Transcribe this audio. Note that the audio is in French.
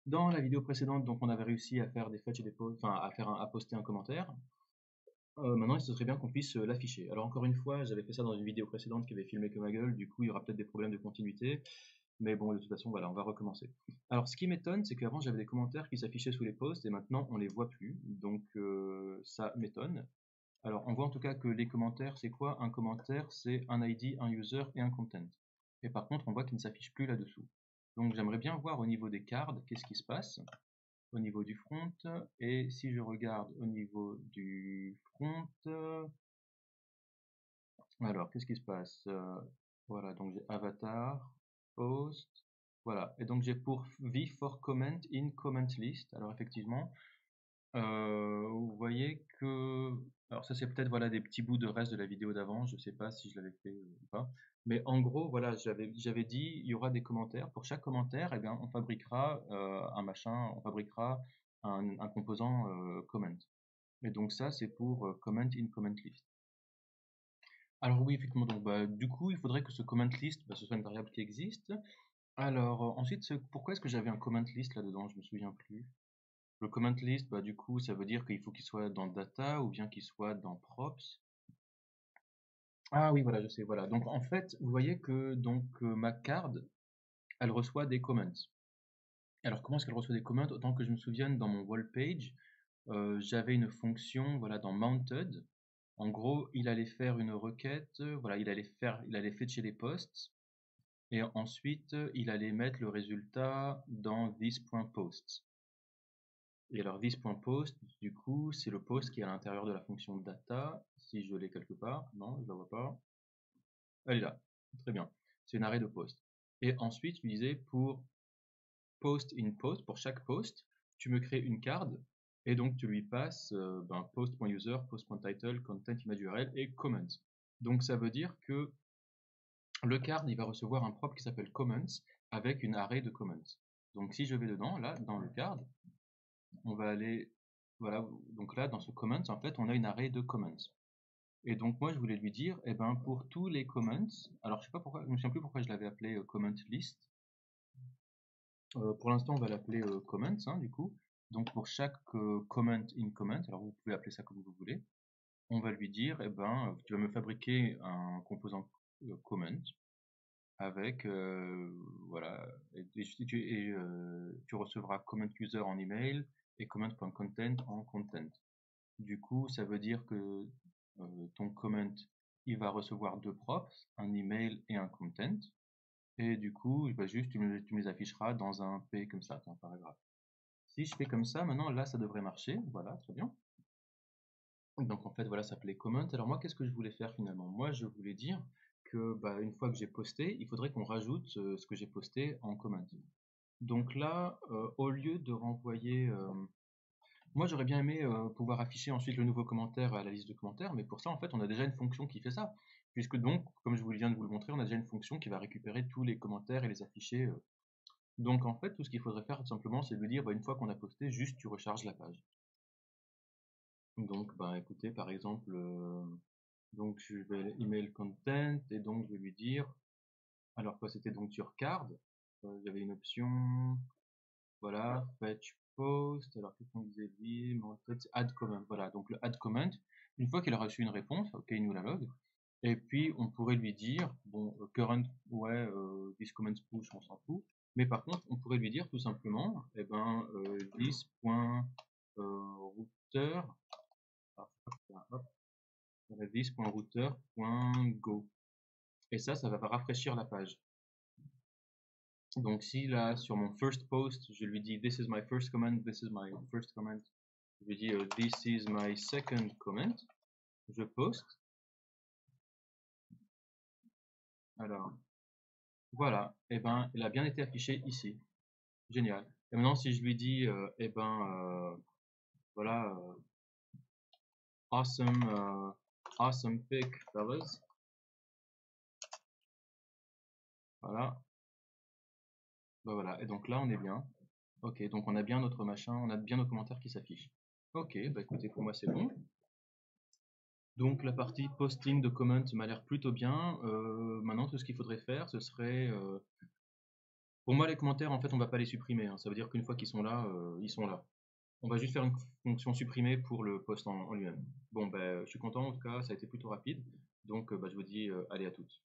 Dans la vidéo précédente, donc on avait réussi à faire des fetch et des posts, enfin à poster un commentaire. Maintenant, il serait bien qu'on puisse l'afficher. Alors encore une fois, j'avais fait ça dans une vidéo précédente qui avait filmé que ma gueule, du coup il y aura peut-être des problèmes de continuité, mais bon, de toute façon, voilà, on va recommencer. Alors ce qui m'étonne, c'est qu'avant j'avais des commentaires qui s'affichaient sous les posts et maintenant on les voit plus, donc ça m'étonne. Alors on voit en tout cas que les commentaires, c'est quoi? Un commentaire, c'est un ID, un user et un content. Et par contre, on voit qu'il ne s'affiche plus là-dessous. Donc j'aimerais bien voir au niveau des cards, qu'est-ce qui se passe au niveau du front. Et si je regarde au niveau du front, alors qu'est-ce qui se passe? Voilà, donc j'ai avatar, post, voilà. Et donc j'ai pour v for comment in comment list. Alors effectivement, vous voyez que, alors ça c'est peut-être voilà des petits bouts de reste de la vidéo d'avant, je sais pas si je l'avais fait ou pas, mais en gros voilà j'avais dit il y aura des commentaires. Pour chaque commentaire, eh bien on fabriquera un machin, on fabriquera un composant comment. Et donc ça c'est pour comment in comment list. Alors oui effectivement donc bah, du coup il faudrait que ce comment list bah, ce soit une variable qui existe. Alors ensuite pourquoi est-ce que j'avais un comment list là-dedans? Je me souviens plus. Le comment list, bah, du coup, ça veut dire qu'il faut qu'il soit dans data ou bien qu'il soit dans props. Ah oui, voilà, je sais, voilà. Donc en fait, vous voyez que donc ma card, elle reçoit des comments. Alors comment est-ce qu'elle reçoit des comments? Autant que je me souvienne, dans mon wall page, j'avais une fonction, voilà, dans mounted. En gros, il allait faire une requête, voilà, il allait fetcher les posts et ensuite il allait mettre le résultat dans this.post. Et alors this.post, du coup, c'est le post qui est à l'intérieur de la fonction data. Si je l'ai quelque part, non, je la vois pas. Elle est là, très bien. C'est une array de post. Et ensuite, je disais pour post in post, pour chaque post, tu me crées une card et donc tu lui passes post.user, post.title, content image URL et comments. Donc ça veut dire que le card, il va recevoir un prop qui s'appelle comments avec une array de comments. Donc si je vais dedans, là, dans le card, on va aller, voilà, donc là, dans ce comments, en fait, on a une array de comments. Et donc, moi, je voulais lui dire, eh ben, pour tous les comments, alors je sais pas pourquoi, je me souviens plus pourquoi je l'avais appelé comment list. Pour l'instant, on va l'appeler comments, hein, du coup. Donc, pour chaque comment in comment, alors vous pouvez appeler ça comme vous voulez, on va lui dire, eh ben, tu vas me fabriquer un composant comment avec, voilà, tu recevras comment user en email et comment.content en content. Du coup, ça veut dire que ton comment, il va recevoir deux props, un email et un content. Et du coup, bah, juste tu me les afficheras dans un P comme ça, un paragraphe. Si je fais comme ça, maintenant là, ça devrait marcher. Voilà, très bien. Donc en fait, voilà, ça s'appelait comment. Alors moi, qu'est-ce que je voulais faire finalement? Moi, je voulais dire que bah, une fois que j'ai posté, il faudrait qu'on rajoute ce que j'ai posté en comment. Donc là, au lieu de renvoyer moi, j'aurais bien aimé pouvoir afficher ensuite le nouveau commentaire à la liste de commentaires, mais pour ça, en fait, on a déjà une fonction qui fait ça. Puisque donc, comme je viens de vous le montrer, on a déjà une fonction qui va récupérer tous les commentaires et les afficher. Donc, en fait, tout ce qu'il faudrait faire, tout simplement, c'est de dire, bah, une fois qu'on a posté, juste tu recharges la page. Donc, bah, écoutez, par exemple, donc je vais email content et donc je vais lui dire, alors quoi, c'était donc sur card. Il y avait une option, voilà, fetch post, alors qu'est-ce qu'on disait lui, en fait, add comment, voilà, donc le add comment, une fois qu'il a reçu une réponse, ok, il nous la log, et puis on pourrait lui dire, bon, current, ouais, this comment push, on s'en fout, mais par contre, on pourrait lui dire tout simplement, eh ben, this.router, hop, this.router.go, et ça va rafraîchir la page. Donc si là sur mon first post, je lui dis this is my first comment, this is my first comment, je lui dis this is my second comment, je poste. Alors voilà, et ben il a bien été affiché ici. Génial. Et maintenant si je lui dis et ben voilà awesome awesome pick fellas. Voilà. Ben voilà, et donc là on est bien. Ok, donc on a bien notre machin, on a bien nos commentaires qui s'affichent. Ok, bah écoutez, pour moi c'est bon. Donc la partie posting de comment m'a l'air plutôt bien. Maintenant, tout ce qu'il faudrait faire, ce serait Pour moi, les commentaires, en fait, on va pas les supprimer, hein. Ça veut dire qu'une fois qu'ils sont là, ils sont là. On va juste faire une fonction supprimer pour le post en lui-même. Bon, ben, je suis content en tout cas, ça a été plutôt rapide. Donc, bah, je vous dis, allez à toutes.